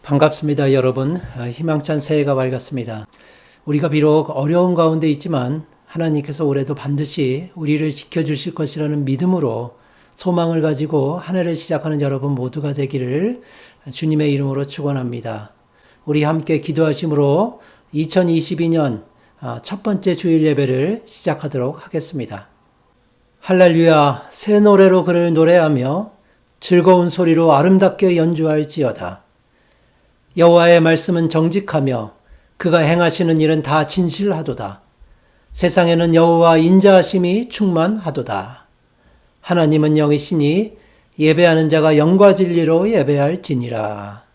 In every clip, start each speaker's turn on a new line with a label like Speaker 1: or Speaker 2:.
Speaker 1: 반갑습니다, 여러분. 희망찬 새해가 밝았습니다. 우리가 비록 어려운 가운데 있지만 하나님께서 올해도 반드시 우리를 지켜주실 것이라는 믿음으로 소망을 가지고 한 해를 시작하는 여러분 모두가 되기를 주님의 이름으로 축원합니다. 우리 함께 기도하심으로 2022년 첫 번째 주일 예배를 시작하도록 하겠습니다. 할렐루야, 새 노래로 그를 노래하며 즐거운 소리로 아름답게 연주할지어다. 여호와의 말씀은 정직하며 그가 행하시는 일은 다 진실하도다. 세상에는 여호와 인자하심이 충만하도다. 하나님은 영이시니 예배하는 자가 영과 진리로 예배할지니라.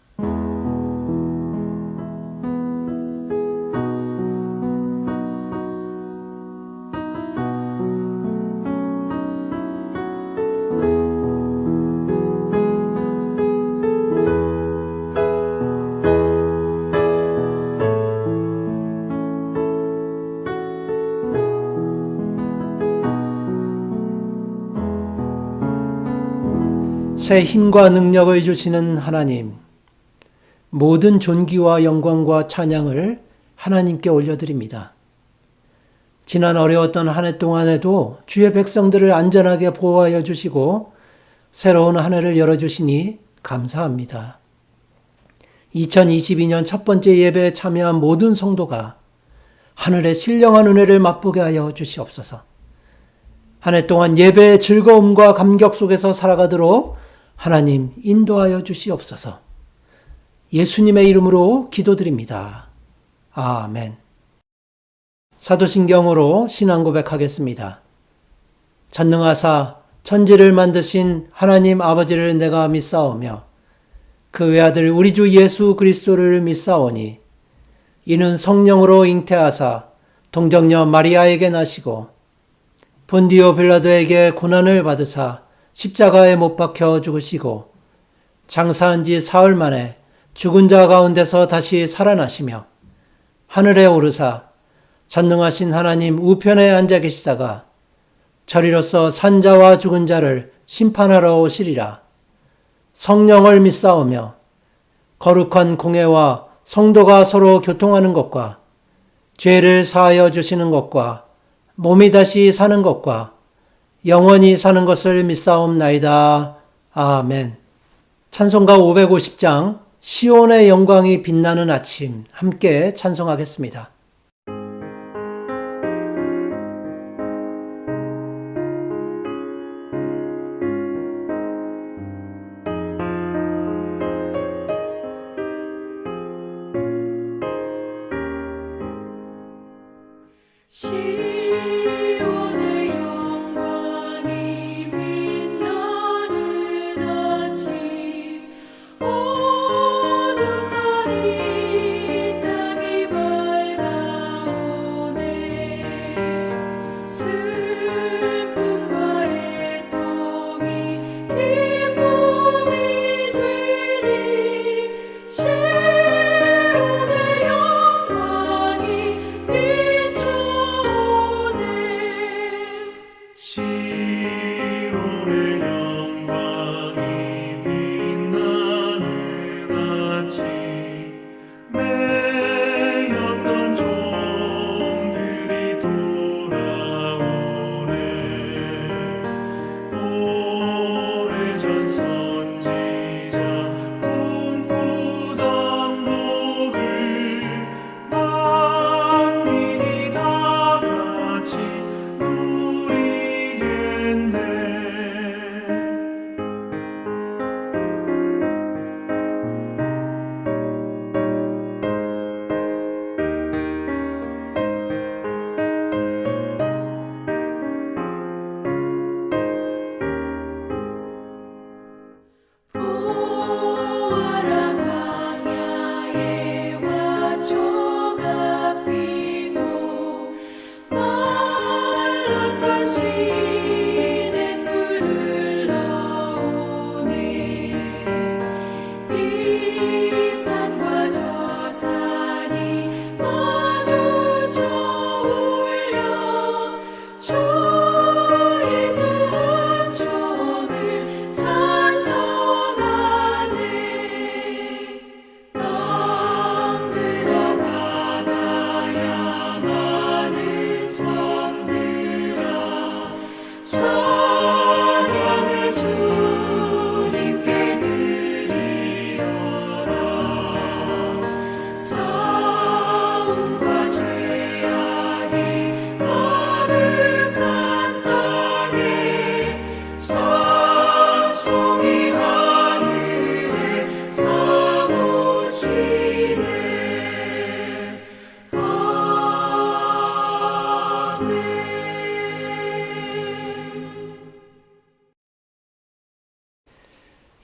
Speaker 1: 새 힘과 능력을 주시는 하나님, 모든 존귀와 영광과 찬양을 하나님께 올려드립니다. 지난 어려웠던 한 해 동안에도 주의 백성들을 안전하게 보호하여 주시고 새로운 한 해를 열어주시니 감사합니다. 2022년 첫 번째 예배에 참여한 모든 성도가 하늘의 신령한 은혜를 맛보게 하여 주시옵소서. 한 해 동안 예배의 즐거움과 감격 속에서 살아가도록 하나님 인도하여 주시옵소서. 예수님의 이름으로 기도드립니다. 아멘. 사도신경으로 신앙 고백하겠습니다. 전능하사 천지를 만드신 하나님 아버지를 내가 믿사오며 그 외아들 우리 주 예수 그리스도를 믿사오니 이는 성령으로 잉태하사 동정녀 마리아에게 나시고 본디오 빌라도에게 고난을 받으사 십자가에 못 박혀 죽으시고 장사한 지 사흘 만에 죽은 자 가운데서 다시 살아나시며 하늘에 오르사 전능하신 하나님 우편에 앉아 계시다가 저리로서 산 자와 죽은 자를 심판하러 오시리라. 성령을 믿사오며 거룩한 공회와 성도가 서로 교통하는 것과 죄를 사하여 주시는 것과 몸이 다시 사는 것과 영원히 사는 것을 믿사옵나이다. 아멘. 찬송가 550장 시온의 영광이 빛나는 아침 함께 찬송하겠습니다.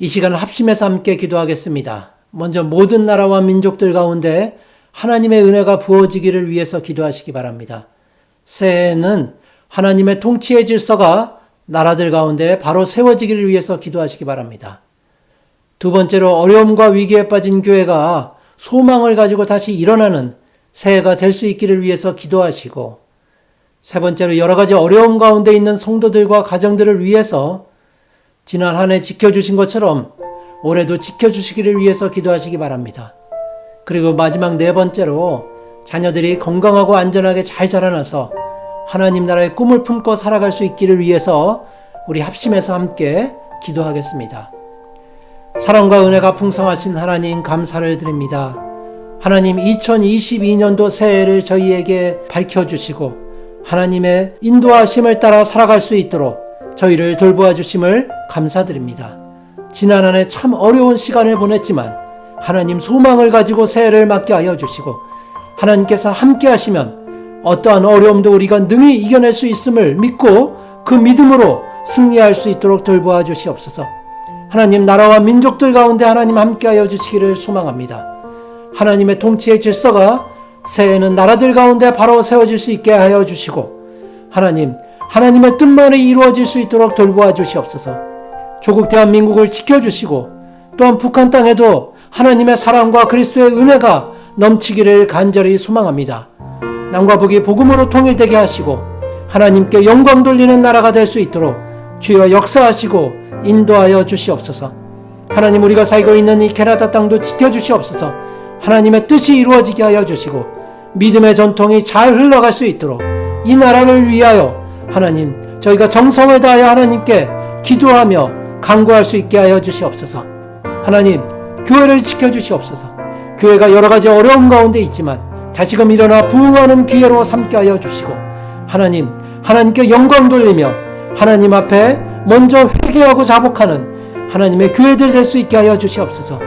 Speaker 1: 이 시간 합심해서 함께 기도하겠습니다. 먼저 모든 나라와 민족들 가운데 하나님의 은혜가 부어지기를 위해서 기도하시기 바랍니다. 새해에는 하나님의 통치의 질서가 나라들 가운데 바로 세워지기를 위해서 기도하시기 바랍니다. 두 번째로 어려움과 위기에 빠진 교회가 소망을 가지고 다시 일어나는 새해가 될 수 있기를 위해서 기도하시고, 세 번째로 여러 가지 어려움 가운데 있는 성도들과 가정들을 위해서 지난 한 해 지켜주신 것처럼 올해도 지켜주시기를 위해서 기도하시기 바랍니다. 그리고 마지막 네 번째로 자녀들이 건강하고 안전하게 잘 자라나서 하나님 나라의 꿈을 품고 살아갈 수 있기를 위해서 우리 합심해서 함께 기도하겠습니다. 사랑과 은혜가 풍성하신 하나님 감사를 드립니다. 하나님 2022년도 새해를 저희에게 밝혀주시고 하나님의 인도하심을 따라 살아갈 수 있도록 저희를 돌보아 주심을 감사드립니다. 지난 한 해 참 어려운 시간을 보냈지만 하나님 소망을 가지고 새해를 맞게 하여 주시고 하나님께서 함께 하시면 어떠한 어려움도 우리가 능히 이겨낼 수 있음을 믿고 그 믿음으로 승리할 수 있도록 돌보아 주시옵소서. 하나님 나라와 민족들 가운데 하나님 함께하여 주시기를 소망합니다. 하나님의 통치의 질서가 새해에는 나라들 가운데 바로 세워질 수 있게 하여 주시고 하나님의 뜻만이 이루어질 수 있도록 돌보아 주시옵소서. 조국 대한민국을 지켜주시고 또한 북한 땅에도 하나님의 사랑과 그리스도의 은혜가 넘치기를 간절히 소망합니다. 남과 북이 복음으로 통일되게 하시고 하나님께 영광 돌리는 나라가 될 수 있도록 주여 역사하시고 인도하여 주시옵소서. 하나님 우리가 살고 있는 이 캐나다 땅도 지켜주시옵소서. 하나님의 뜻이 이루어지게 하여 주시고 믿음의 전통이 잘 흘러갈 수 있도록 이 나라를 위하여 하나님 저희가 정성을 다하여 하나님께 기도하며 간구할 수 있게 하여 주시옵소서. 하나님 교회를 지켜주시옵소서. 교회가 여러 가지 어려움 가운데 있지만 다시금 일어나 부흥하는 기회로 삼게 하여 주시고 하나님께 영광 돌리며 하나님 앞에 먼저 회개하고 자복하는 하나님의 교회들 될 수 있게 하여 주시옵소서.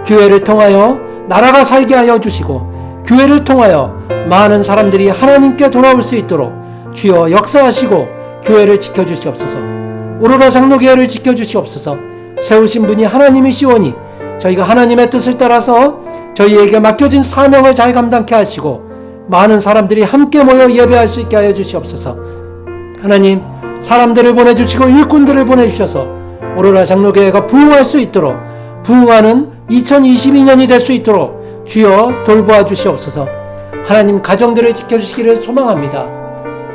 Speaker 1: 교회를 통하여 나라가 살게 하여 주시고 교회를 통하여 많은 사람들이 하나님께 돌아올 수 있도록 주여 역사하시고 교회를 지켜주시옵소서. 오로라 장로교회를 지켜주시옵소서. 세우신 분이 하나님이시오니 저희가 하나님의 뜻을 따라서 저희에게 맡겨진 사명을 잘 감당케 하시고 많은 사람들이 함께 모여 예배할 수 있게 하여 주시옵소서. 하나님 사람들을 보내주시고 일꾼들을 보내주셔서 오로라 장로교회가 부흥할 수 있도록 부흥하는 2022년이 될 수 있도록 주여 돌보아 주시옵소서. 하나님 가정들을 지켜주시기를 소망합니다.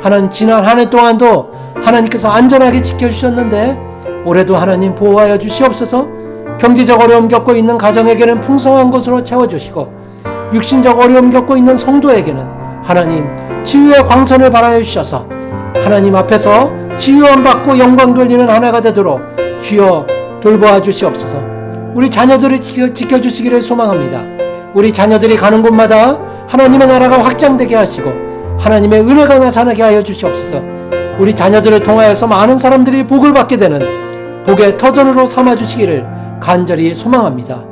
Speaker 1: 하나님 지난 한 해 동안도 하나님께서 안전하게 지켜주셨는데 올해도 하나님 보호하여 주시옵소서. 경제적 어려움 겪고 있는 가정에게는 풍성한 것으로 채워주시고 육신적 어려움 겪고 있는 성도에게는 하나님 치유의 광선을 발하여 주셔서 하나님 앞에서 치유함 받고 영광 돌리는 한 해가 되도록 주여 돌보아 주시옵소서. 우리 자녀들을 지켜주시기를 소망합니다. 우리 자녀들이 가는 곳마다 하나님의 나라가 확장되게 하시고 하나님의 은혜가 나타나게 하여 주시옵소서. 우리 자녀들을 통하여서 많은 사람들이 복을 받게 되는 복의 터전으로 삼아주시기를 간절히 소망합니다.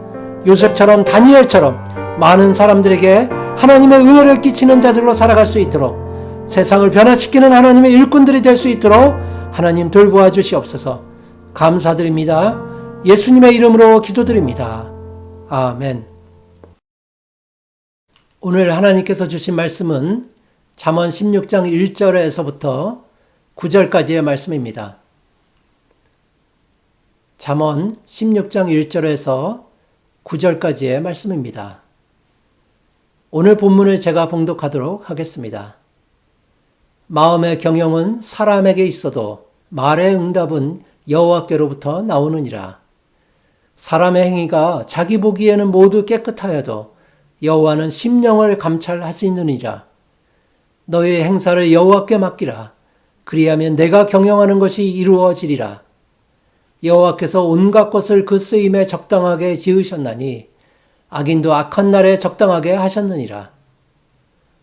Speaker 1: 요셉처럼 다니엘처럼 많은 사람들에게 하나님의 은혜를 끼치는 자들로 살아갈 수 있도록 세상을 변화시키는 하나님의 일꾼들이 될 수 있도록 하나님 돌보아 주시옵소서. 감사드립니다. 예수님의 이름으로 기도드립니다. 아멘. 오늘 하나님께서 주신 말씀은 잠언 16장 1절에서부터 9절까지의 말씀입니다. 잠언 16장 1절에서 9절까지의 말씀입니다. 오늘 본문을 제가 봉독하도록 하겠습니다. 마음의 경영은 사람에게 있어도 말의 응답은 여호와께로부터 나오느니라. 사람의 행위가 자기 보기에는 모두 깨끗하여도 여호와는 심령을 감찰하시느니라. 너희의 행사를 여호와께 맡기라. 그리하면 내가 경영하는 것이 이루어지리라. 여호와께서 온갖 것을 그 쓰임에 적당하게 지으셨나니 악인도 악한 날에 적당하게 하셨느니라.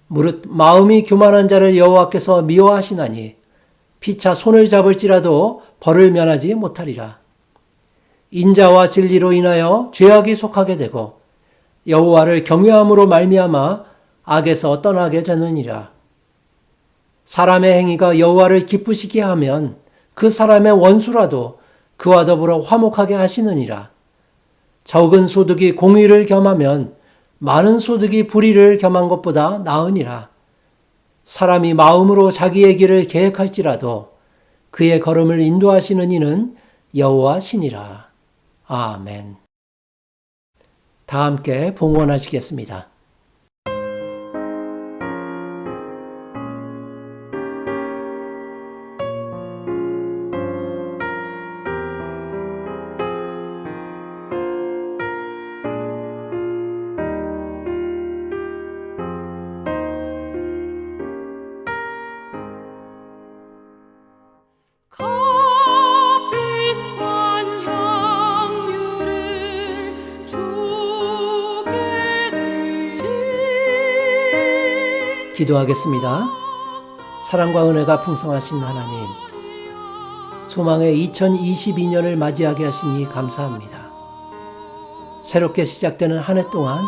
Speaker 1: 무릇 마음이 교만한 자를 여호와께서 미워하시나니 피차 손을 잡을지라도 벌을 면하지 못하리라. 인자와 진리로 인하여 죄악이 속하게 되고 여호와를 경외함으로 말미암아 악에서 떠나게 되느니라. 사람의 행위가 여호와를 기쁘시게 하면 그 사람의 원수라도 그와 더불어 화목하게 하시느니라. 적은 소득이 공의를 겸하면 많은 소득이 불의를 겸한 것보다 나으니라. 사람이 마음으로 자기의 길을 계획할지라도 그의 걸음을 인도하시는 이는 여호와시니라. 아멘. 다 함께 봉헌하시겠습니다.
Speaker 2: 값비싼 향유를 주게 되리.
Speaker 1: 기도하겠습니다. 사랑과 은혜가 풍성하신 하나님, 소망의 2022년을 맞이하게 하시니 감사합니다. 새롭게 시작되는 한 해 동안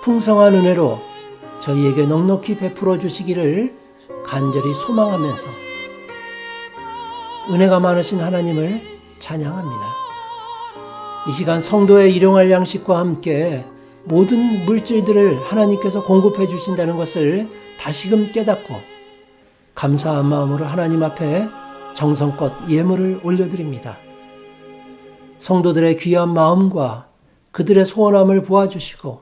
Speaker 1: 풍성한 은혜로 저희에게 넉넉히 베풀어 주시기를 간절히 소망하면서 은혜가 많으신 하나님을 찬양합니다. 이 시간 성도의 일용할 양식과 함께 모든 물질들을 하나님께서 공급해 주신다는 것을 다시금 깨닫고 감사한 마음으로 하나님 앞에 정성껏 예물을 올려드립니다. 성도들의 귀한 마음과 그들의 소원함을 보아주시고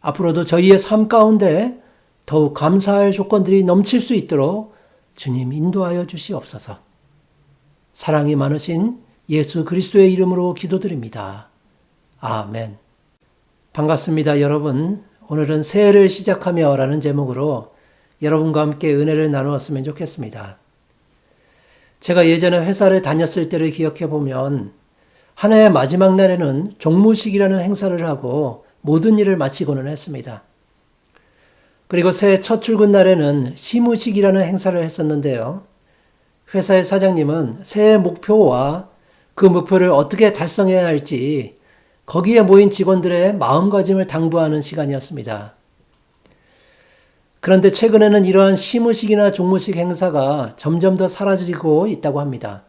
Speaker 1: 앞으로도 저희의 삶 가운데 더욱 감사할 조건들이 넘칠 수 있도록 주님 인도하여 주시옵소서. 사랑이 많으신 예수 그리스도의 이름으로 기도드립니다. 아멘. 반갑습니다, 여러분. 오늘은 새해를 시작하며 라는 제목으로 여러분과 함께 은혜를 나누었으면 좋겠습니다. 제가 예전에 회사를 다녔을 때를 기억해 보면 한 해의 마지막 날에는 종무식이라는 행사를 하고 모든 일을 마치고는 했습니다. 그리고 새해 첫 출근 날에는 시무식이라는 행사를 했었는데요. 회사의 사장님은 새해 목표와 그 목표를 어떻게 달성해야 할지 거기에 모인 직원들의 마음가짐을 당부하는 시간이었습니다. 그런데 최근에는 이러한 시무식이나 종무식 행사가 점점 더 사라지고 있다고 합니다.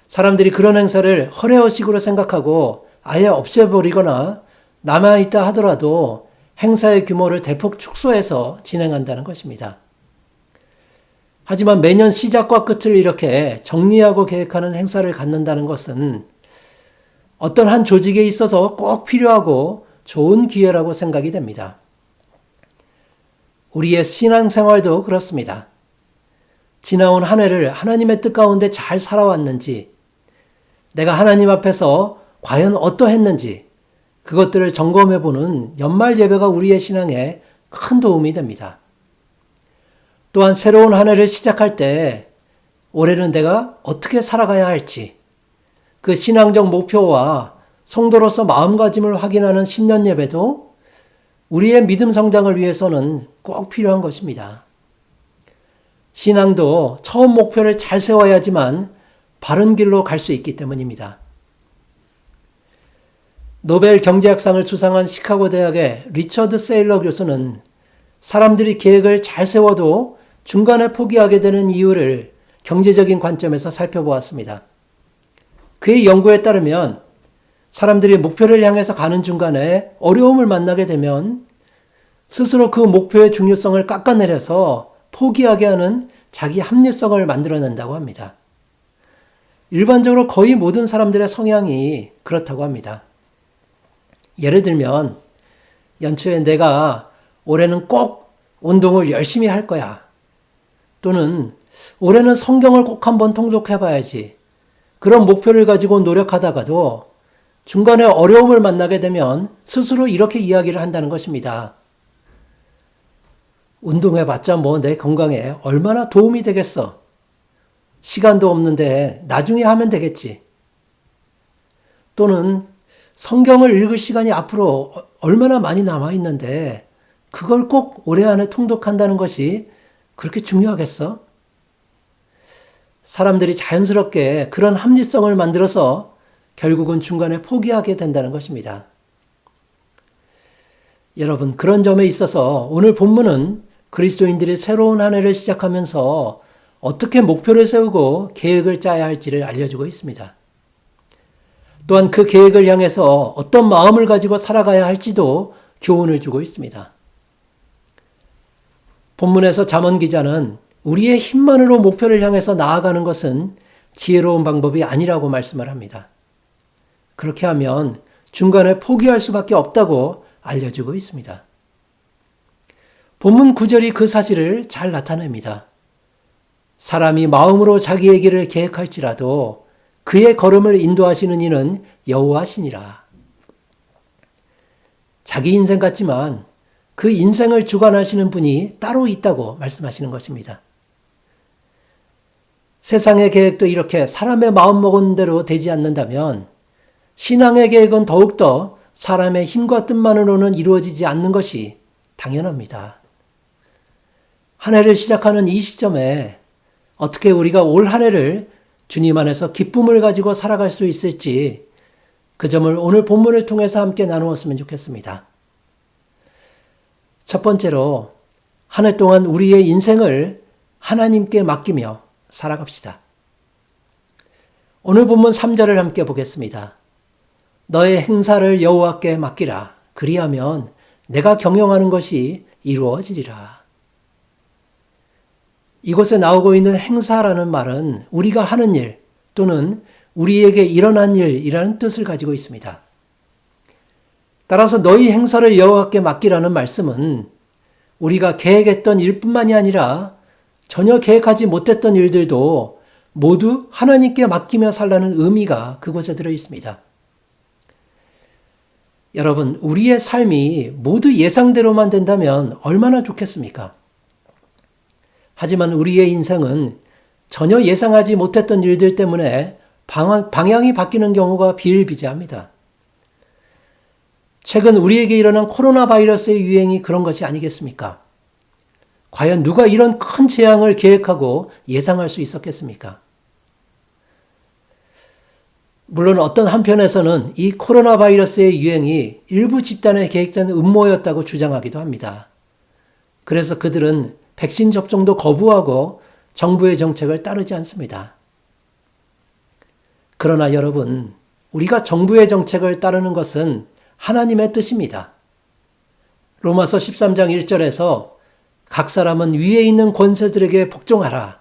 Speaker 1: 사람들이 그런 행사를 허례허식으로 생각하고 아예 없애버리거나 남아있다 하더라도 행사의 규모를 대폭 축소해서 진행한다는 것입니다. 하지만 매년 시작과 끝을 이렇게 정리하고 계획하는 행사를 갖는다는 것은 어떤 한 조직에 있어서 꼭 필요하고 좋은 기회라고 생각이 됩니다. 우리의 신앙생활도 그렇습니다. 지나온 한 해를 하나님의 뜻 가운데 잘 살아왔는지, 내가 하나님 앞에서 과연 어떠했는지 그것들을 점검해보는 연말 예배가 우리의 신앙에 큰 도움이 됩니다. 또한 새로운 한 해를 시작할 때 올해는 내가 어떻게 살아가야 할지 그 신앙적 목표와 성도로서 마음가짐을 확인하는 신년 예배도 우리의 믿음 성장을 위해서는 꼭 필요한 것입니다. 신앙도 처음 목표를 잘 세워야지만 바른 길로 갈 수 있기 때문입니다. 노벨 경제학상을 수상한 시카고 대학의 리처드 세일러 교수는 사람들이 계획을 잘 세워도 중간에 포기하게 되는 이유를 경제적인 관점에서 살펴보았습니다. 그의 연구에 따르면 사람들이 목표를 향해서 가는 중간에 어려움을 만나게 되면 스스로 그 목표의 중요성을 깎아내려서 포기하게 하는 자기 합리성을 만들어낸다고 합니다. 일반적으로 거의 모든 사람들의 성향이 그렇다고 합니다. 예를 들면 연초에 내가 올해는 꼭 운동을 열심히 할 거야. 또는 올해는 성경을 꼭 한번 통독해 봐야지. 그런 목표를 가지고 노력하다가도 중간에 어려움을 만나게 되면 스스로 이렇게 이야기를 한다는 것입니다. 운동해봤자 뭐 내 건강에 얼마나 도움이 되겠어. 시간도 없는데 나중에 하면 되겠지. 또는 성경을 읽을 시간이 앞으로 얼마나 많이 남아있는데 그걸 꼭 올해 안에 통독한다는 것이 그렇게 중요하겠어? 사람들이 자연스럽게 그런 합리성을 만들어서 결국은 중간에 포기하게 된다는 것입니다. 여러분, 그런 점에 있어서 오늘 본문은 그리스도인들이 새로운 한 해를 시작하면서 어떻게 목표를 세우고 계획을 짜야 할지를 알려주고 있습니다. 또한 그 계획을 향해서 어떤 마음을 가지고 살아가야 할지도 교훈을 주고 있습니다. 본문에서 잠언 기자는 우리의 힘만으로 목표를 향해서 나아가는 것은 지혜로운 방법이 아니라고 말씀을 합니다. 그렇게 하면 중간에 포기할 수밖에 없다고 알려주고 있습니다. 본문 9절이 그 사실을 잘 나타냅니다. 사람이 마음으로 자기의 길을 계획할지라도 그의 걸음을 인도하시는 이는 여호와시니라. 자기 인생 같지만 그 인생을 주관하시는 분이 따로 있다고 말씀하시는 것입니다. 세상의 계획도 이렇게 사람의 마음먹은 대로 되지 않는다면 신앙의 계획은 더욱더 사람의 힘과 뜻만으로는 이루어지지 않는 것이 당연합니다. 한 해를 시작하는 이 시점에 어떻게 우리가 올 한 해를 주님 안에서 기쁨을 가지고 살아갈 수 있을지 그 점을 오늘 본문을 통해서 함께 나누었으면 좋겠습니다. 첫 번째로 한 해 동안 우리의 인생을 하나님께 맡기며 살아갑시다. 오늘 본문 3절을 함께 보겠습니다. 너의 행사를 여호와께 맡기라. 그리하면 내가 경영하는 것이 이루어지리라. 이곳에 나오고 있는 행사라는 말은 우리가 하는 일 또는 우리에게 일어난 일이라는 뜻을 가지고 있습니다. 따라서 너희 행사를 여호와께 맡기라는 말씀은 우리가 계획했던 일뿐만이 아니라 전혀 계획하지 못했던 일들도 모두 하나님께 맡기며 살라는 의미가 그곳에 들어 있습니다. 여러분, 우리의 삶이 모두 예상대로만 된다면 얼마나 좋겠습니까? 하지만 우리의 인생은 전혀 예상하지 못했던 일들 때문에 방향이 바뀌는 경우가 비일비재합니다. 최근 우리에게 일어난 코로나 바이러스의 유행이 그런 것이 아니겠습니까? 과연 누가 이런 큰 재앙을 계획하고 예상할 수 있었겠습니까? 물론 어떤 한편에서는 이 코로나 바이러스의 유행이 일부 집단에 계획된 음모였다고 주장하기도 합니다. 그래서 그들은 백신 접종도 거부하고 정부의 정책을 따르지 않습니다. 그러나 여러분, 우리가 정부의 정책을 따르는 것은 하나님의 뜻입니다. 로마서 13장 1절에서 각 사람은 위에 있는 권세들에게 복종하라.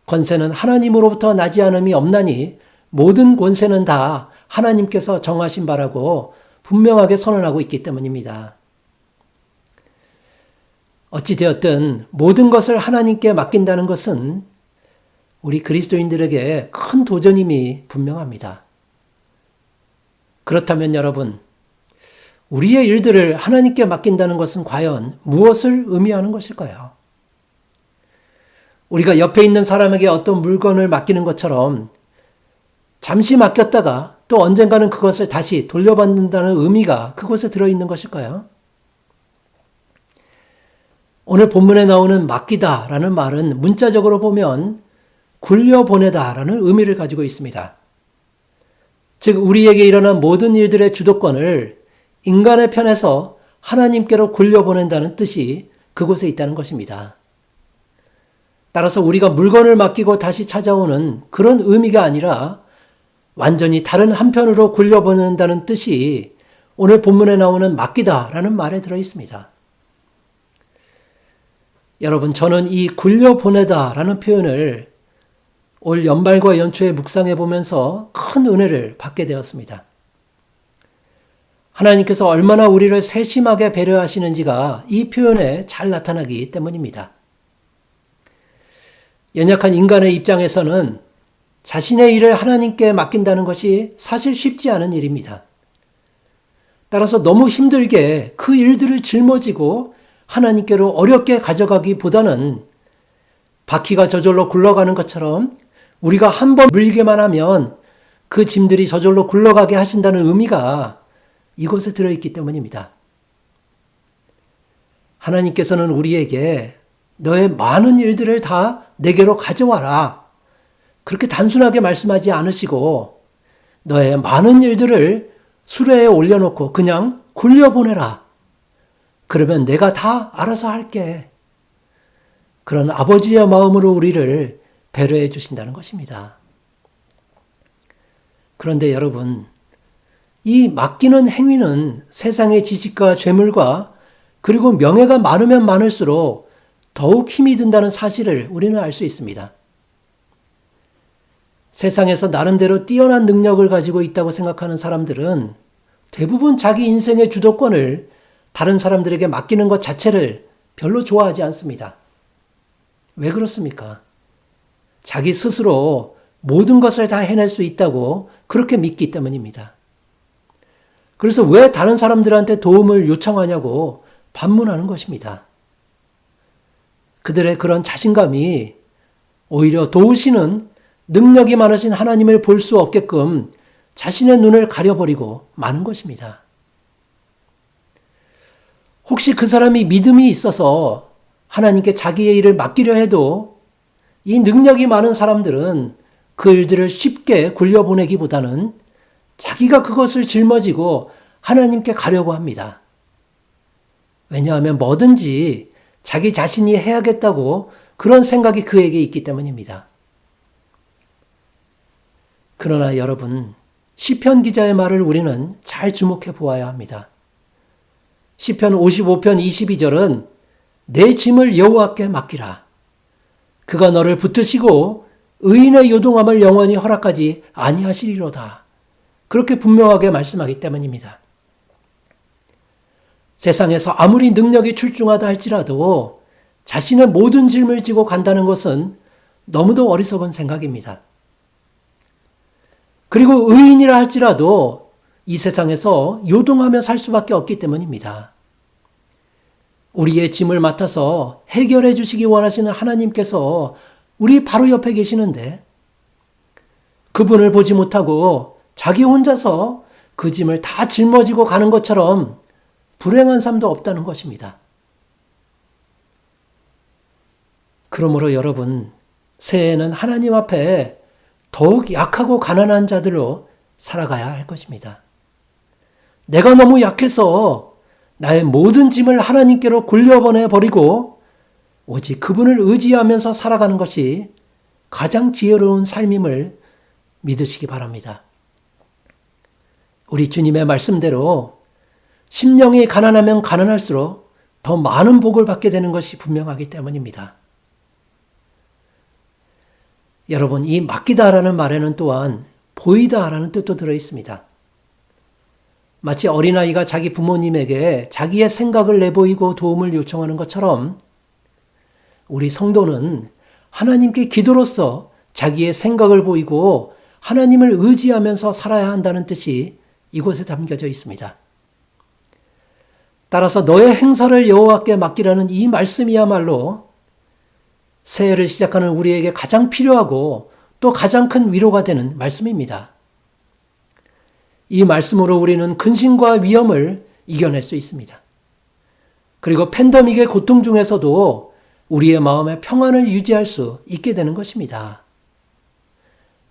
Speaker 1: 권세는 하나님으로부터 나지 않음이 없나니 모든 권세는 다 하나님께서 정하신 바라고 분명하게 선언하고 있기 때문입니다. 어찌되었든 모든 것을 하나님께 맡긴다는 것은 우리 그리스도인들에게 큰 도전임이 분명합니다. 그렇다면 여러분, 우리의 일들을 하나님께 맡긴다는 것은 과연 무엇을 의미하는 것일까요? 우리가 옆에 있는 사람에게 어떤 물건을 맡기는 것처럼 잠시 맡겼다가 또 언젠가는 그것을 다시 돌려받는다는 의미가 그곳에 들어있는 것일까요? 오늘 본문에 나오는 맡기다라는 말은 문자적으로 보면 굴려보내다라는 의미를 가지고 있습니다. 즉 우리에게 일어난 모든 일들의 주도권을 인간의 편에서 하나님께로 굴려보낸다는 뜻이 그곳에 있다는 것입니다. 따라서 우리가 물건을 맡기고 다시 찾아오는 그런 의미가 아니라 완전히 다른 한편으로 굴려보낸다는 뜻이 오늘 본문에 나오는 맡기다라는 말에 들어 있습니다. 여러분, 저는 이 굴려보내다라는 표현을 올 연말과 연초에 묵상해 보면서 큰 은혜를 받게 되었습니다. 하나님께서 얼마나 우리를 세심하게 배려하시는지가 이 표현에 잘 나타나기 때문입니다. 연약한 인간의 입장에서는 자신의 일을 하나님께 맡긴다는 것이 사실 쉽지 않은 일입니다. 따라서 너무 힘들게 그 일들을 짊어지고 하나님께로 어렵게 가져가기보다는 바퀴가 저절로 굴러가는 것처럼 우리가 한번 물기만 하면 그 짐들이 저절로 굴러가게 하신다는 의미가 이곳에 들어있기 때문입니다. 하나님께서는 우리에게 너의 많은 일들을 다 내게로 가져와라. 그렇게 단순하게 말씀하지 않으시고 너의 많은 일들을 수레에 올려놓고 그냥 굴려보내라. 그러면 내가 다 알아서 할게. 그런 아버지의 마음으로 우리를 배려해 주신다는 것입니다. 그런데 여러분, 이 맡기는 행위는 세상의 지식과 재물과 그리고 명예가 많으면 많을수록 더욱 힘이 든다는 사실을 우리는 알 수 있습니다. 세상에서 나름대로 뛰어난 능력을 가지고 있다고 생각하는 사람들은 대부분 자기 인생의 주도권을 다른 사람들에게 맡기는 것 자체를 별로 좋아하지 않습니다. 왜 그렇습니까? 자기 스스로 모든 것을 다 해낼 수 있다고 그렇게 믿기 때문입니다. 그래서 왜 다른 사람들한테 도움을 요청하냐고 반문하는 것입니다. 그들의 그런 자신감이 오히려 도우시는 능력이 많으신 하나님을 볼 수 없게끔 자신의 눈을 가려버리고 마는 것입니다. 혹시 그 사람이 믿음이 있어서 하나님께 자기의 일을 맡기려 해도 이 능력이 많은 사람들은 그 일들을 쉽게 굴려보내기보다는 자기가 그것을 짊어지고 하나님께 가려고 합니다. 왜냐하면 뭐든지 자기 자신이 해야겠다고 그런 생각이 그에게 있기 때문입니다. 그러나 여러분, 시편 기자의 말을 우리는 잘 주목해 보아야 합니다. 시편 55편 22절은 내 짐을 여호와께 맡기라. 그가 너를 붙드시고 의인의 요동함을 영원히 허락하지 아니하시리로다. 그렇게 분명하게 말씀하기 때문입니다. 세상에서 아무리 능력이 출중하다 할지라도 자신의 모든 짐을 지고 간다는 것은 너무도 어리석은 생각입니다. 그리고 의인이라 할지라도 이 세상에서 요동하며 살 수밖에 없기 때문입니다. 우리의 짐을 맡아서 해결해 주시기 원하시는 하나님께서 우리 바로 옆에 계시는데 그분을 보지 못하고 자기 혼자서 그 짐을 다 짊어지고 가는 것처럼 불행한 삶도 없다는 것입니다. 그러므로 여러분, 새해에는 하나님 앞에 더욱 약하고 가난한 자들로 살아가야 할 것입니다. 내가 너무 약해서 나의 모든 짐을 하나님께로 굴려보내 버리고 오직 그분을 의지하면서 살아가는 것이 가장 지혜로운 삶임을 믿으시기 바랍니다. 우리 주님의 말씀대로 심령이 가난하면 가난할수록 더 많은 복을 받게 되는 것이 분명하기 때문입니다. 여러분, 이 맡기다라는 말에는 또한 보이다라는 뜻도 들어 있습니다. 마치 어린아이가 자기 부모님에게 자기의 생각을 내보이고 도움을 요청하는 것처럼 우리 성도는 하나님께 기도로서 자기의 생각을 보이고 하나님을 의지하면서 살아야 한다는 뜻이 이곳에 담겨져 있습니다. 따라서 너의 행사를 여호와께 맡기라는 이 말씀이야말로 새해를 시작하는 우리에게 가장 필요하고 또 가장 큰 위로가 되는 말씀입니다. 이 말씀으로 우리는 근심과 위험을 이겨낼 수 있습니다. 그리고 팬데믹의 고통 중에서도 우리의 마음의 평안을 유지할 수 있게 되는 것입니다.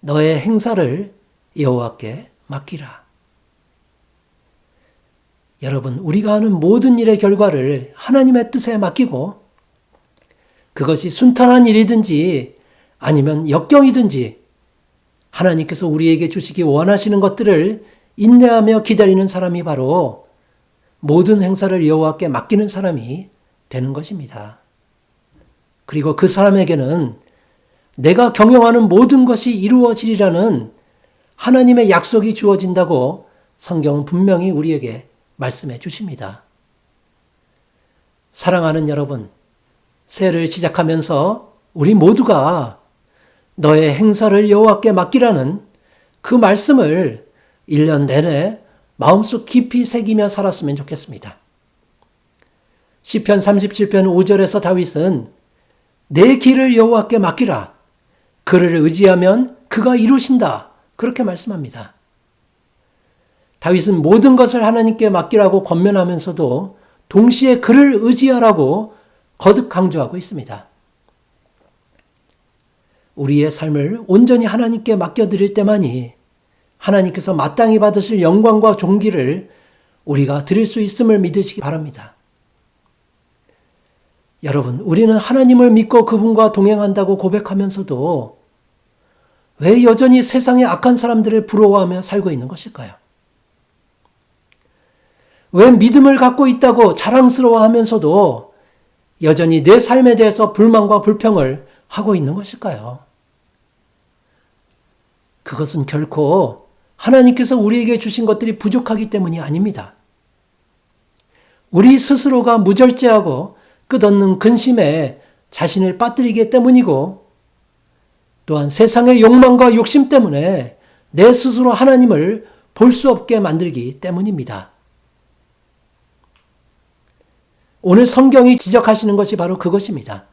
Speaker 1: 너의 행사를 여호와께 맡기라. 여러분, 우리가 하는 모든 일의 결과를 하나님의 뜻에 맡기고 그것이 순탄한 일이든지 아니면 역경이든지 하나님께서 우리에게 주시기 원하시는 것들을 인내하며 기다리는 사람이 바로 모든 행사를 여호와께 맡기는 사람이 되는 것입니다. 그리고 그 사람에게는 내가 경영하는 모든 것이 이루어지리라는 하나님의 약속이 주어진다고 성경은 분명히 우리에게 말씀해 주십니다. 사랑하는 여러분, 새해를 시작하면서 우리 모두가 너의 행사를 여호와께 맡기라는 그 말씀을 1년 내내 마음속 깊이 새기며 살았으면 좋겠습니다. 시편 37편 5절에서 다윗은 내 길을 여호와께 맡기라. 그를 의지하면 그가 이루신다. 그렇게 말씀합니다. 다윗은 모든 것을 하나님께 맡기라고 권면하면서도 동시에 그를 의지하라고 거듭 강조하고 있습니다. 우리의 삶을 온전히 하나님께 맡겨드릴 때만이 하나님께서 마땅히 받으실 영광과 존귀를 우리가 드릴 수 있음을 믿으시기 바랍니다. 여러분, 우리는 하나님을 믿고 그분과 동행한다고 고백하면서도 왜 여전히 세상의 악한 사람들을 부러워하며 살고 있는 것일까요? 왜 믿음을 갖고 있다고 자랑스러워하면서도 여전히 내 삶에 대해서 불만과 불평을 하고 있는 것일까요? 그것은 결코 하나님께서 우리에게 주신 것들이 부족하기 때문이 아닙니다. 우리 스스로가 무절제하고 끝없는 근심에 자신을 빠뜨리기 때문이고, 또한 세상의 욕망과 욕심 때문에 내 스스로 하나님을 볼 수 없게 만들기 때문입니다. 오늘 성경이 지적하시는 것이 바로 그것입니다.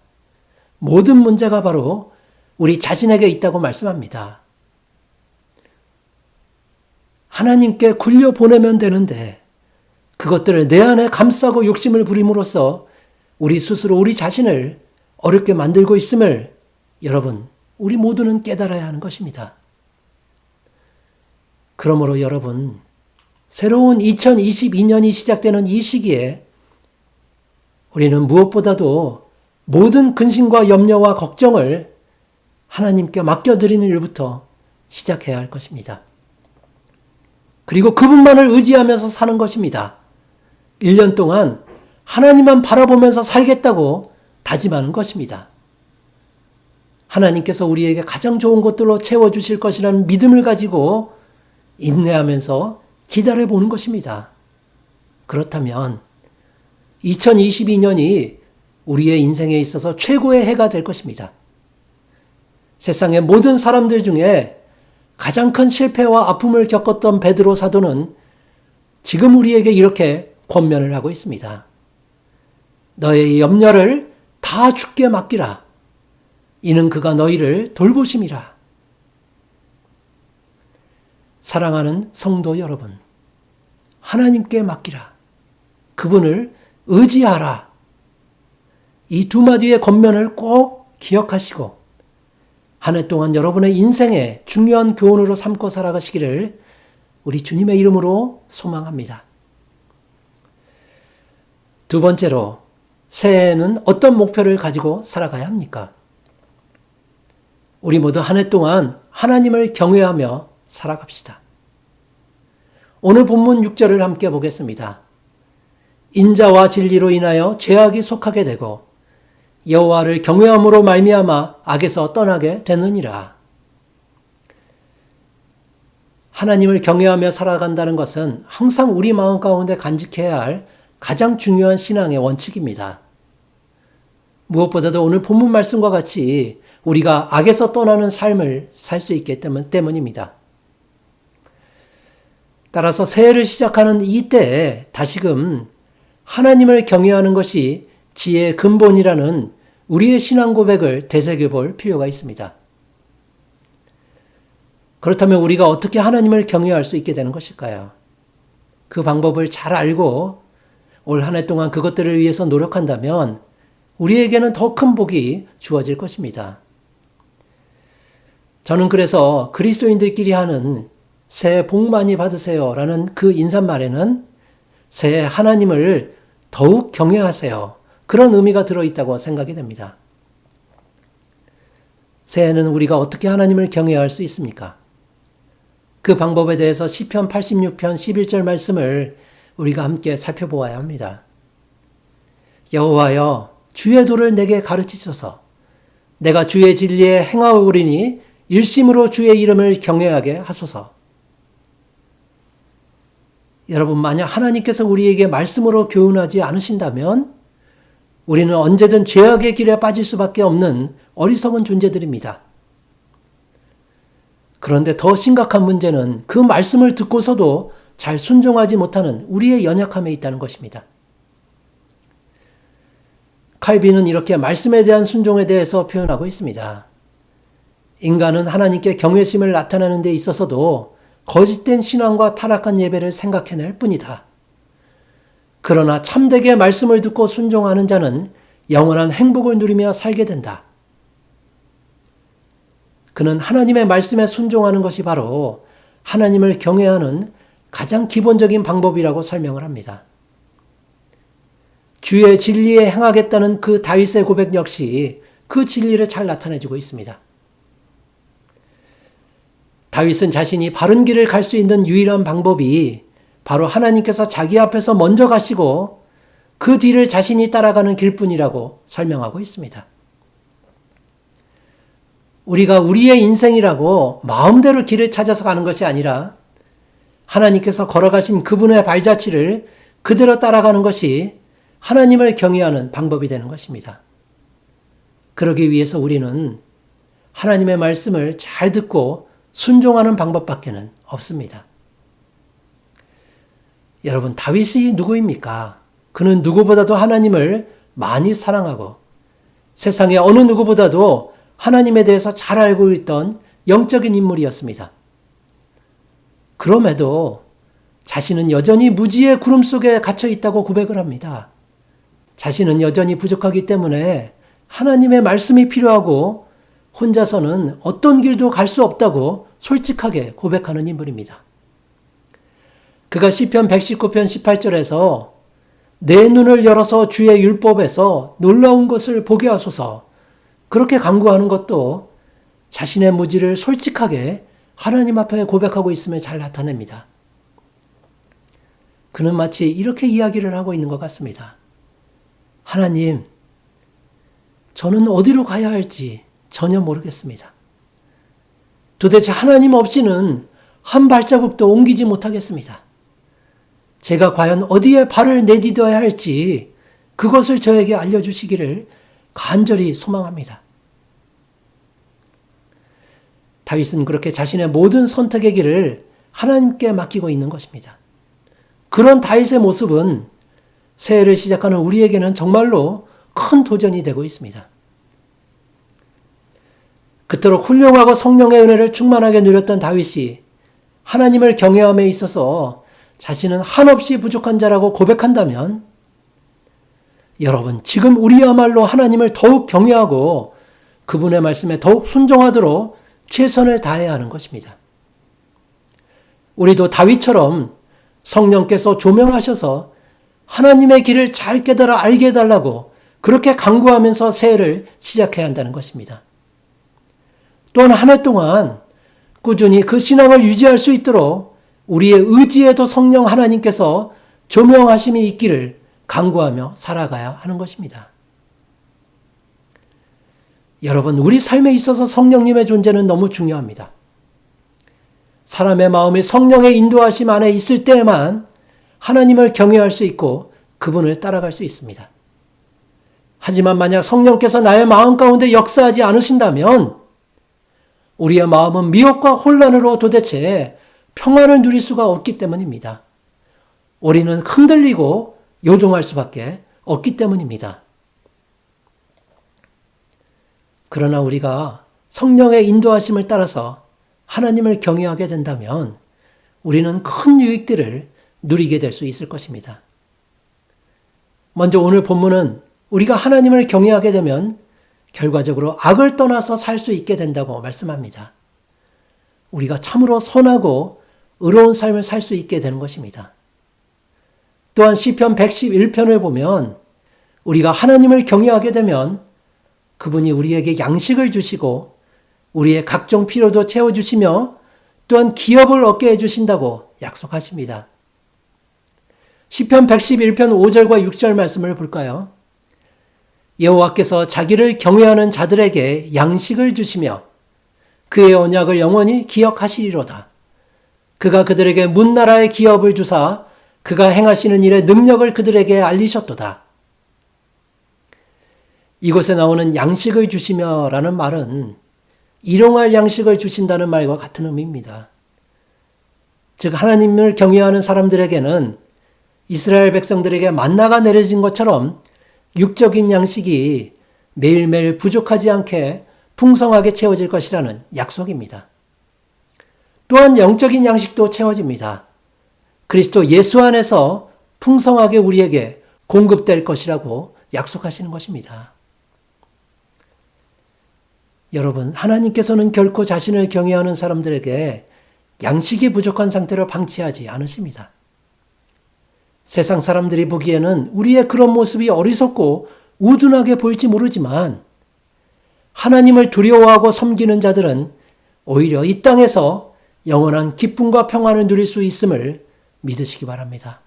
Speaker 1: 모든 문제가 바로 우리 자신에게 있다고 말씀합니다. 하나님께 굴려 보내면 되는데 그것들을 내 안에 감싸고 욕심을 부림으로써 우리 스스로 우리 자신을 어렵게 만들고 있음을 여러분, 우리 모두는 깨달아야 하는 것입니다. 그러므로 여러분, 새로운 2022년이 시작되는 이 시기에 우리는 무엇보다도 모든 근심과 염려와 걱정을 하나님께 맡겨드리는 일부터 시작해야 할 것입니다. 그리고 그분만을 의지하면서 사는 것입니다. 1년 동안 하나님만 바라보면서 살겠다고 다짐하는 것입니다. 하나님께서 우리에게 가장 좋은 것들로 채워주실 것이라는 믿음을 가지고 인내하면서 기다려보는 것입니다. 그렇다면 2022년이 우리의 인생에 있어서 최고의 해가 될 것입니다. 세상의 모든 사람들 중에 가장 큰 실패와 아픔을 겪었던 베드로 사도는 지금 우리에게 이렇게 권면을 하고 있습니다. 너의 염려를 다 주께 맡기라. 이는 그가 너희를 돌보심이라. 사랑하는 성도 여러분, 하나님께 맡기라. 그분을 의지하라. 이 두 마디의 권면을 꼭 기억하시고 한 해 동안 여러분의 인생에 중요한 교훈으로 삼고 살아가시기를 우리 주님의 이름으로 소망합니다. 두 번째로, 새해에는 어떤 목표를 가지고 살아가야 합니까? 우리 모두 한 해 동안 하나님을 경외하며 살아갑시다. 오늘 본문 6절을 함께 보겠습니다. 인자와 진리로 인하여 죄악이 속하게 되고 여호와를 경외함으로 말미암아 악에서 떠나게 되느니라. 하나님을 경외하며 살아간다는 것은 항상 우리 마음 가운데 간직해야 할 가장 중요한 신앙의 원칙입니다. 무엇보다도 오늘 본문 말씀과 같이 우리가 악에서 떠나는 삶을 살 수 있기 때문입니다. 따라서 새해를 시작하는 이때에 다시금 하나님을 경외하는 것이 지혜의 근본이라는 우리의 신앙 고백을 되새겨볼 필요가 있습니다. 그렇다면 우리가 어떻게 하나님을 경외할 수 있게 되는 것일까요? 그 방법을 잘 알고 올 한 해 동안 그것들을 위해서 노력한다면 우리에게는 더 큰 복이 주어질 것입니다. 저는 그래서 그리스도인들끼리 하는 새해 복 많이 받으세요 라는 그 인사말에는 새해 하나님을 더욱 경외하세요, 그런 의미가 들어있다고 생각이 됩니다. 새해는 우리가 어떻게 하나님을 경외할 수 있습니까? 그 방법에 대해서 시편 86편 11절 말씀을 우리가 함께 살펴보아야 합니다. 여호와여, 주의 도를 내게 가르치소서. 내가 주의 진리에 행하오리니 일심으로 주의 이름을 경외하게 하소서. 여러분, 만약 하나님께서 우리에게 말씀으로 교훈하지 않으신다면 우리는 언제든 죄악의 길에 빠질 수밖에 없는 어리석은 존재들입니다. 그런데 더 심각한 문제는 그 말씀을 듣고서도 잘 순종하지 못하는 우리의 연약함에 있다는 것입니다. 칼빈은 이렇게 말씀에 대한 순종에 대해서 표현하고 있습니다. 인간은 하나님께 경외심을 나타내는 데 있어서도 거짓된 신앙과 타락한 예배를 생각해낼 뿐이다. 그러나 참되게 말씀을 듣고 순종하는 자는 영원한 행복을 누리며 살게 된다. 그는 하나님의 말씀에 순종하는 것이 바로 하나님을 경외하는 가장 기본적인 방법이라고 설명을 합니다. 주의 진리에 행하겠다는 그 다윗의 고백 역시 그 진리를 잘 나타내주고 있습니다. 다윗은 자신이 바른 길을 갈 수 있는 유일한 방법이 바로 하나님께서 자기 앞에서 먼저 가시고 그 뒤를 자신이 따라가는 길뿐이라고 설명하고 있습니다. 우리가 우리의 인생이라고 마음대로 길을 찾아서 가는 것이 아니라 하나님께서 걸어가신 그분의 발자취를 그대로 따라가는 것이 하나님을 경외하는 방법이 되는 것입니다. 그러기 위해서 우리는 하나님의 말씀을 잘 듣고 순종하는 방법밖에는 없습니다. 여러분, 다윗이 누구입니까? 그는 누구보다도 하나님을 많이 사랑하고 세상의 어느 누구보다도 하나님에 대해서 잘 알고 있던 영적인 인물이었습니다. 그럼에도 자신은 여전히 무지의 구름 속에 갇혀 있다고 고백을 합니다. 자신은 여전히 부족하기 때문에 하나님의 말씀이 필요하고 혼자서는 어떤 길도 갈 수 없다고 솔직하게 고백하는 인물입니다. 그가 시편 119편 18절에서 내 눈을 열어서 주의 율법에서 놀라운 것을 보게 하소서 그렇게 간구하는 것도 자신의 무지를 솔직하게 하나님 앞에 고백하고 있음을 잘 나타냅니다. 그는 마치 이렇게 이야기를 하고 있는 것 같습니다. 하나님, 저는 어디로 가야 할지 전혀 모르겠습니다. 도대체 하나님 없이는 한 발자국도 옮기지 못하겠습니다. 제가 과연 어디에 발을 내딛어야 할지 그것을 저에게 알려주시기를 간절히 소망합니다. 다윗은 그렇게 자신의 모든 선택의 길을 하나님께 맡기고 있는 것입니다. 그런 다윗의 모습은 새해를 시작하는 우리에게는 정말로 큰 도전이 되고 있습니다. 그토록 훌륭하고 성령의 은혜를 충만하게 누렸던 다윗이 하나님을 경외함에 있어서 자신은 한없이 부족한 자라고 고백한다면 여러분, 지금 우리야말로 하나님을 더욱 경외하고 그분의 말씀에 더욱 순종하도록 최선을 다해야 하는 것입니다. 우리도 다윗처럼 성령께서 조명하셔서 하나님의 길을 잘 깨달아 알게 해달라고 그렇게 간구하면서 새해를 시작해야 한다는 것입니다. 또한 한 해 동안 꾸준히 그 신앙을 유지할 수 있도록 우리의 의지에도 성령 하나님께서 조명하심이 있기를 간구하며 살아가야 하는 것입니다. 여러분, 우리 삶에 있어서 성령님의 존재는 너무 중요합니다. 사람의 마음이 성령의 인도하심 안에 있을 때에만 하나님을 경외할 수 있고 그분을 따라갈 수 있습니다. 하지만 만약 성령께서 나의 마음 가운데 역사하지 않으신다면 우리의 마음은 미혹과 혼란으로 도대체 평안을 누릴 수가 없기 때문입니다. 우리는 흔들리고 요동할 수밖에 없기 때문입니다. 그러나 우리가 성령의 인도하심을 따라서 하나님을 경외하게 된다면 우리는 큰 유익들을 누리게 될 수 있을 것입니다. 먼저 오늘 본문은 우리가 하나님을 경외하게 되면 결과적으로 악을 떠나서 살 수 있게 된다고 말씀합니다. 우리가 참으로 선하고 의로운 삶을 살 수 있게 되는 것입니다. 또한 시편 111편을 보면 우리가 하나님을 경외하게 되면 그분이 우리에게 양식을 주시고 우리의 각종 필요도 채워주시며 또한 기업을 얻게 해주신다고 약속하십니다. 시편 111편 5절과 6절 말씀을 볼까요? 여호와께서 자기를 경외하는 자들에게 양식을 주시며 그의 언약을 영원히 기억하시리로다. 그가 그들에게 문나라의 기업을 주사 그가 행하시는 일의 능력을 그들에게 알리셨도다. 이곳에 나오는 양식을 주시며 라는 말은 일용할 양식을 주신다는 말과 같은 의미입니다. 즉 하나님을 경외하는 사람들에게는 이스라엘 백성들에게 만나가 내려진 것처럼 육적인 양식이 매일매일 부족하지 않게 풍성하게 채워질 것이라는 약속입니다. 또한 영적인 양식도 채워집니다. 그리스도 예수 안에서 풍성하게 우리에게 공급될 것이라고 약속하시는 것입니다. 여러분, 하나님께서는 결코 자신을 경외하는 사람들에게 양식이 부족한 상태로 방치하지 않으십니다. 세상 사람들이 보기에는 우리의 그런 모습이 어리석고 우둔하게 보일지 모르지만 하나님을 두려워하고 섬기는 자들은 오히려 이 땅에서 영원한 기쁨과 평안을 누릴 수 있음을 믿으시기 바랍니다.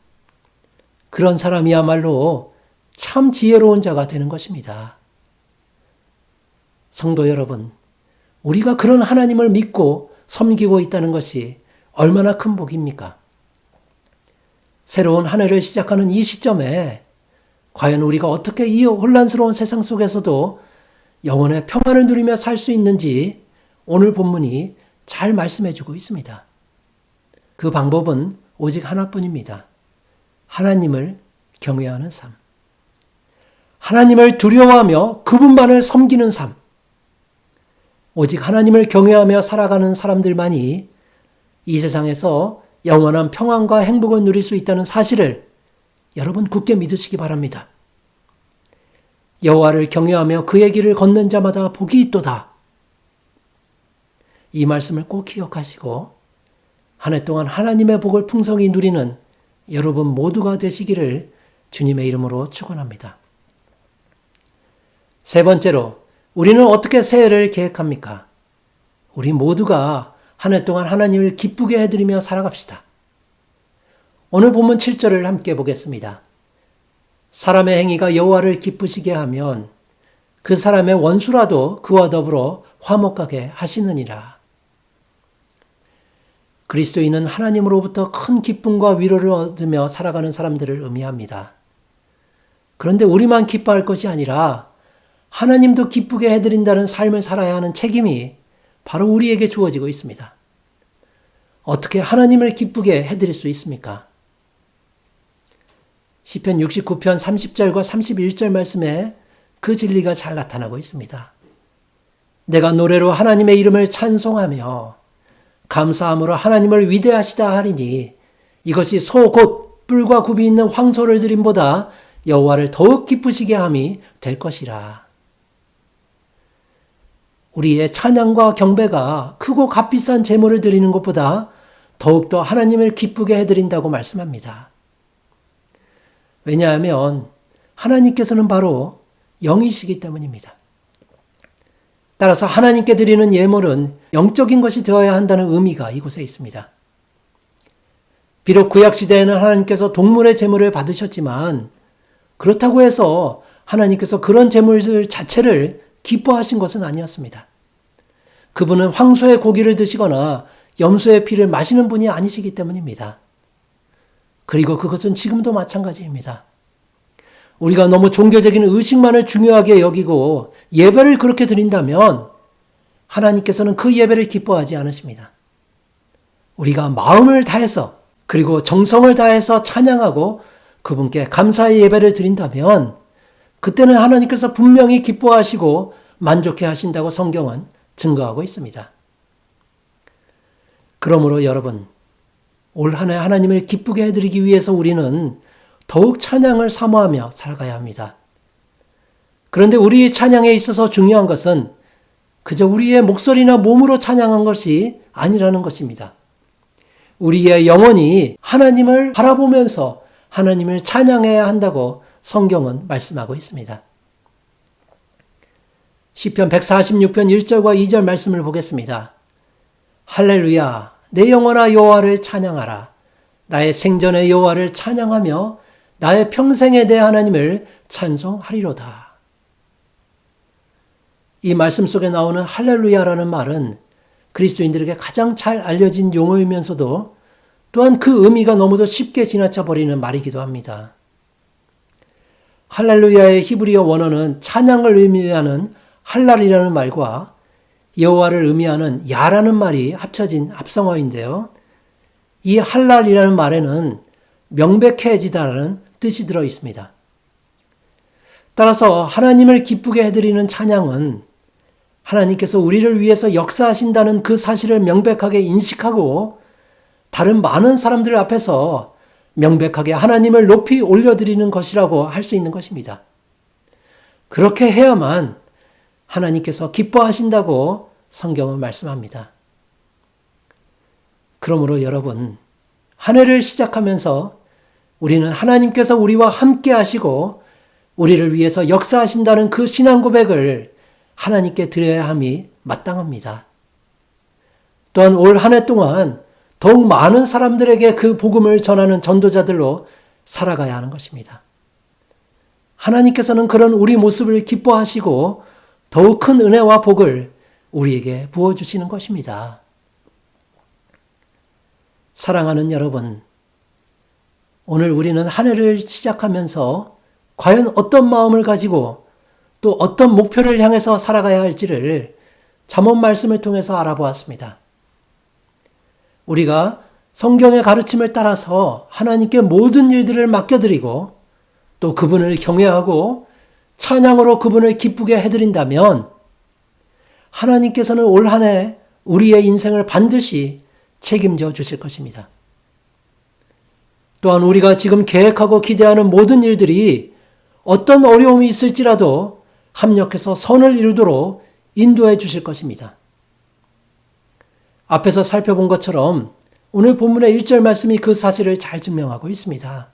Speaker 1: 그런 사람이야말로 참 지혜로운 자가 되는 것입니다. 성도 여러분, 우리가 그런 하나님을 믿고 섬기고 있다는 것이 얼마나 큰 복입니까? 새로운 한 해를 시작하는 이 시점에 과연 우리가 어떻게 이 혼란스러운 세상 속에서도 영혼의 평안을 누리며 살 수 있는지 오늘 본문이 잘 말씀해주고 있습니다. 그 방법은 오직 하나뿐입니다. 하나님을 경외하는 삶. 하나님을 두려워하며 그분만을 섬기는 삶. 오직 하나님을 경외하며 살아가는 사람들만이 이 세상에서 영원한 평안과 행복을 누릴 수 있다는 사실을 여러분 굳게 믿으시기 바랍니다. 여호와를 경외하며 그의 길을 걷는 자마다 복이 있도다. 이 말씀을 꼭 기억하시고 한 해 동안 하나님의 복을 풍성히 누리는 여러분 모두가 되시기를 주님의 이름으로 축원합니다. 세 번째로 우리는 어떻게 새해를 계획합니까? 우리 모두가 한 해 동안 하나님을 기쁘게 해드리며 살아갑시다. 오늘 본문 7절을 함께 보겠습니다. 사람의 행위가 여호와를 기쁘시게 하면 그 사람의 원수라도 그와 더불어 화목하게 하시느니라. 그리스도인은 하나님으로부터 큰 기쁨과 위로를 얻으며 살아가는 사람들을 의미합니다. 그런데 우리만 기뻐할 것이 아니라 하나님도 기쁘게 해드린다는 삶을 살아야 하는 책임이 바로 우리에게 주어지고 있습니다. 어떻게 하나님을 기쁘게 해드릴 수 있습니까? 시편 69편 30절과 31절 말씀에 그 진리가 잘 나타나고 있습니다. 내가 노래로 하나님의 이름을 찬송하며 감사함으로 하나님을 위대하시다 하리니 이것이 소 곧 뿔과 굽이 있는 황소를 드림보다 여호와를 더욱 기쁘시게 함이 될 것이라. 우리의 찬양과 경배가 크고 값비싼 제물을 드리는 것보다 더욱더 하나님을 기쁘게 해드린다고 말씀합니다. 왜냐하면 하나님께서는 바로 영이시기 때문입니다. 따라서 하나님께 드리는 예물은 영적인 것이 되어야 한다는 의미가 이곳에 있습니다. 비록 구약시대에는 하나님께서 동물의 제물을 받으셨지만 그렇다고 해서 하나님께서 그런 제물들 자체를 기뻐하신 것은 아니었습니다. 그분은 황소의 고기를 드시거나 염소의 피를 마시는 분이 아니시기 때문입니다. 그리고 그것은 지금도 마찬가지입니다. 우리가 너무 종교적인 의식만을 중요하게 여기고 예배를 그렇게 드린다면 하나님께서는 그 예배를 기뻐하지 않으십니다. 우리가 마음을 다해서 그리고 정성을 다해서 찬양하고 그분께 감사의 예배를 드린다면 그때는 하나님께서 분명히 기뻐하시고 만족해 하신다고 성경은 증거하고 있습니다. 그러므로 여러분, 올 한 해 하나님을 기쁘게 해드리기 위해서 우리는 더욱 찬양을 사모하며 살아가야 합니다. 그런데 우리의 찬양에 있어서 중요한 것은 그저 우리의 목소리나 몸으로 찬양한 것이 아니라는 것입니다. 우리의 영혼이 하나님을 바라보면서 하나님을 찬양해야 한다고 성경은 말씀하고 있습니다. 시편 146편 1절과 2절 말씀을 보겠습니다. 할렐루야, 내 영혼아 여호와를 찬양하라. 나의 생전의 여호와를 찬양하며 나의 평생에 대해 하나님을 찬송하리로다. 이 말씀 속에 나오는 할렐루야라는 말은 그리스도인들에게 가장 잘 알려진 용어이면서도 또한 그 의미가 너무도 쉽게 지나쳐 버리는 말이기도 합니다. 할렐루야의 히브리어 원어는 찬양을 의미하는 할랄이라는 말과 여호와를 의미하는 야라는 말이 합쳐진 합성어인데요. 이 할랄이라는 말에는 명백해지다라는 뜻이 들어 있습니다. 따라서 하나님을 기쁘게 해드리는 찬양은 하나님께서 우리를 위해서 역사하신다는 그 사실을 명백하게 인식하고 다른 많은 사람들 앞에서 명백하게 하나님을 높이 올려드리는 것이라고 할 수 있는 것입니다. 그렇게 해야만 하나님께서 기뻐하신다고 성경은 말씀합니다. 그러므로 여러분, 한 해를 시작하면서 우리는 하나님께서 우리와 함께 하시고 우리를 위해서 역사하신다는 그 신앙 고백을 하나님께 드려야 함이 마땅합니다. 또한 올 한 해 동안 더욱 많은 사람들에게 그 복음을 전하는 전도자들로 살아가야 하는 것입니다. 하나님께서는 그런 우리 모습을 기뻐하시고 더욱 큰 은혜와 복을 우리에게 부어주시는 것입니다. 사랑하는 여러분, 오늘 우리는 한 해를 시작하면서 과연 어떤 마음을 가지고 또 어떤 목표를 향해서 살아가야 할지를 잠언 말씀을 통해서 알아보았습니다. 우리가 성경의 가르침을 따라서 하나님께 모든 일들을 맡겨드리고 또 그분을 경외하고 찬양으로 그분을 기쁘게 해드린다면 하나님께서는 올 한 해 우리의 인생을 반드시 책임져 주실 것입니다. 또한 우리가 지금 계획하고 기대하는 모든 일들이 어떤 어려움이 있을지라도 합력해서 선을 이루도록 인도해 주실 것입니다. 앞에서 살펴본 것처럼 오늘 본문의 1절 말씀이 그 사실을 잘 증명하고 있습니다.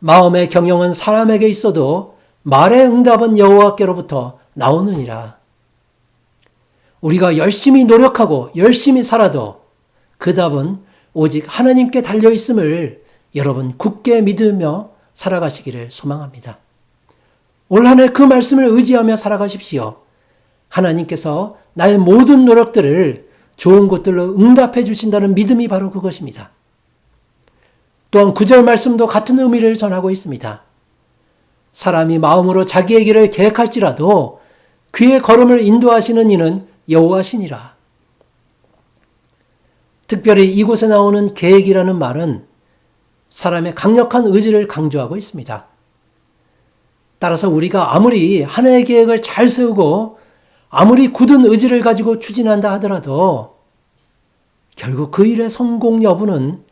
Speaker 1: 마음의 경영은 사람에게 있어도 말의 응답은 여호와께로부터 나오느니라. 우리가 열심히 노력하고 열심히 살아도 그 답은 오직 하나님께 달려있음을 여러분 굳게 믿으며 살아가시기를 소망합니다. 올 한 해 그 말씀을 의지하며 살아가십시오. 하나님께서 나의 모든 노력들을 좋은 것들로 응답해 주신다는 믿음이 바로 그것입니다. 또한 9절 말씀도 같은 의미를 전하고 있습니다. 사람이 마음으로 자기의 길을 계획할지라도 그의 걸음을 인도하시는 이는 여호와시니라. 특별히 이곳에 나오는 계획이라는 말은 사람의 강력한 의지를 강조하고 있습니다. 따라서 우리가 아무리 한 해의 계획을 잘 세우고 아무리 굳은 의지를 가지고 추진한다 하더라도 결국 그 일의 성공 여부는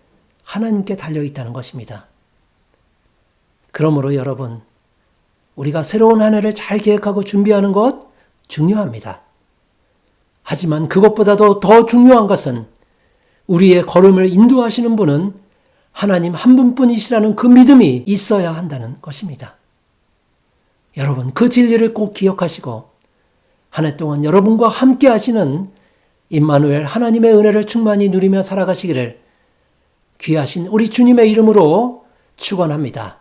Speaker 1: 하나님께 달려있다는 것입니다. 그러므로 여러분, 우리가 새로운 한 해를 잘 계획하고 준비하는 것 중요합니다. 하지만 그것보다도 더 중요한 것은 우리의 걸음을 인도하시는 분은 하나님 한 분뿐이시라는 그 믿음이 있어야 한다는 것입니다. 여러분, 그 진리를 꼭 기억하시고 한 해 동안 여러분과 함께 하시는 임마누엘 하나님의 은혜를 충만히 누리며 살아가시기를 귀하신 우리 주님의 이름으로 축원합니다.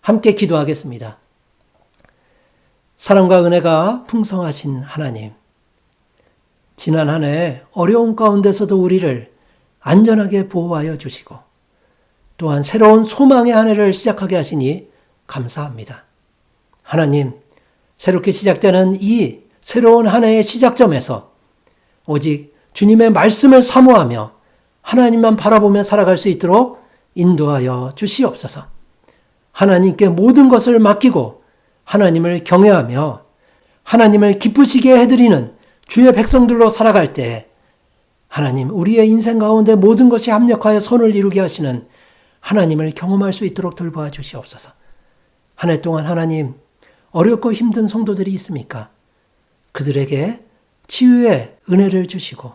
Speaker 1: 함께 기도하겠습니다. 사랑과 은혜가 풍성하신 하나님, 지난 한 해 어려움 가운데서도 우리를 안전하게 보호하여 주시고 또한 새로운 소망의 한 해를 시작하게 하시니 감사합니다. 하나님, 새롭게 시작되는 이 새로운 한 해의 시작점에서 오직 주님의 말씀을 사모하며 하나님만 바라보며 살아갈 수 있도록 인도하여 주시옵소서. 하나님께 모든 것을 맡기고 하나님을 경외하며 하나님을 기쁘시게 해드리는 주의 백성들로 살아갈 때 하나님, 우리의 인생 가운데 모든 것이 합력하여 선을 이루게 하시는 하나님을 경험할 수 있도록 돌보아 주시옵소서. 한 해 동안 하나님, 어렵고 힘든 성도들이 있습니까? 그들에게 치유의 은혜를 주시고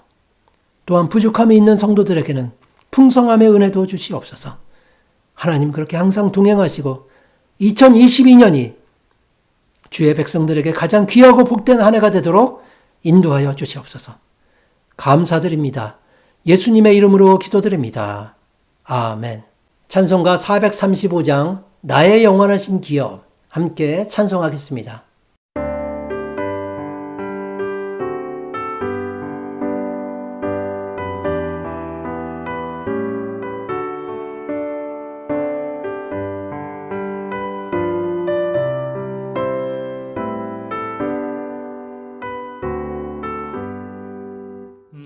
Speaker 1: 또한 부족함이 있는 성도들에게는 풍성함의 은혜도 주시옵소서. 하나님, 그렇게 항상 동행하시고 2022년이 주의 백성들에게 가장 귀하고 복된 한 해가 되도록 인도하여 주시옵소서. 감사드립니다. 예수님의 이름으로 기도드립니다. 아멘. 찬송가 435장 나의 영원하신 기업 함께 찬송하겠습니다.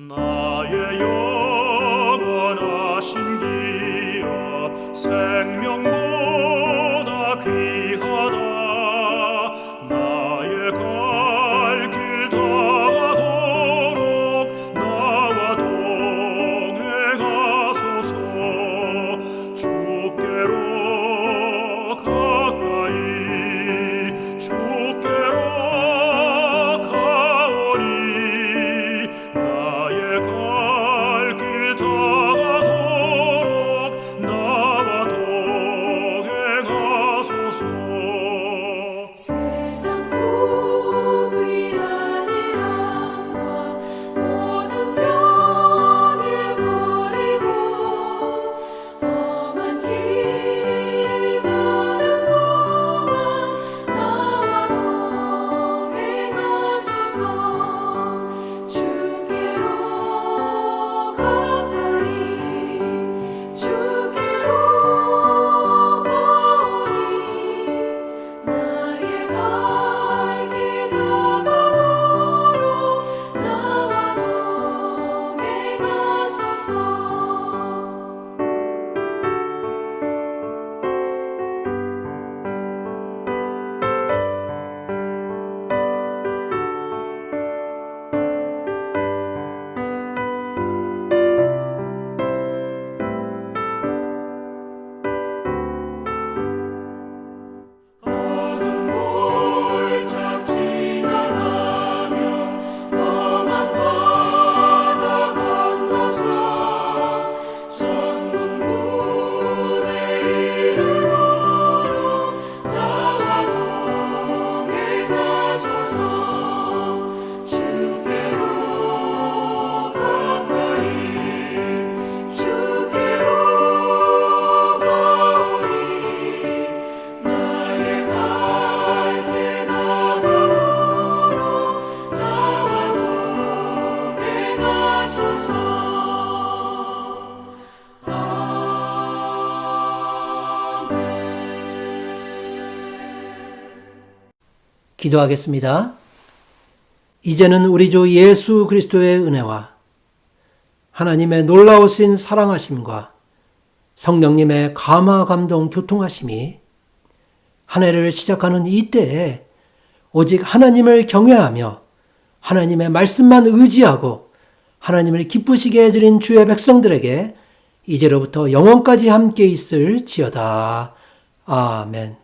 Speaker 2: 나의 영원하신 기업 생명보다 귀하다.
Speaker 1: 기도하겠습니다. 이제는 우리 주 예수 그리스도의 은혜와 하나님의 놀라우신 사랑하심과 성령님의 감화 감동 교통하심이 한 해를 시작하는 이때에 오직 하나님을 경외하며 하나님의 말씀만 의지하고 하나님을 기쁘시게 해드린 주의 백성들에게 이제로부터 영원까지 함께 있을지어다. 아멘.